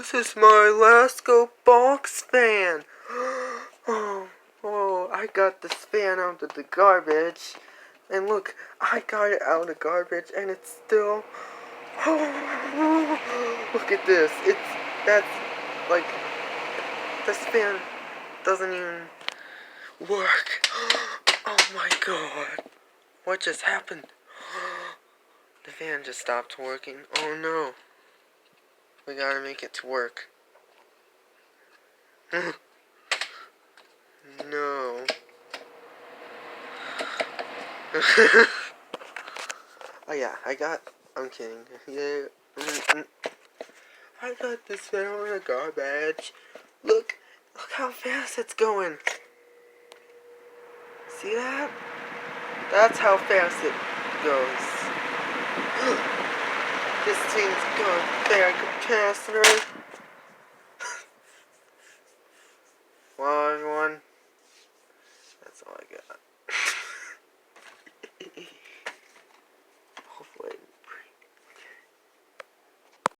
This is my Lasko box fan. Oh, I got this fan out of the garbage. And look, I got it out of the garbage and it's still... Look at this. That's like... This fan doesn't even work. Oh my god. What just happened? The fan just stopped working. Oh no. We gotta make it to work. No. Oh yeah, I'm kidding. Yeah. I got this fan on the garbage. Look how fast it's going. See that? That's how fast it goes. This thing's going very faster. Well, everyone, that's all I got. Hopefully.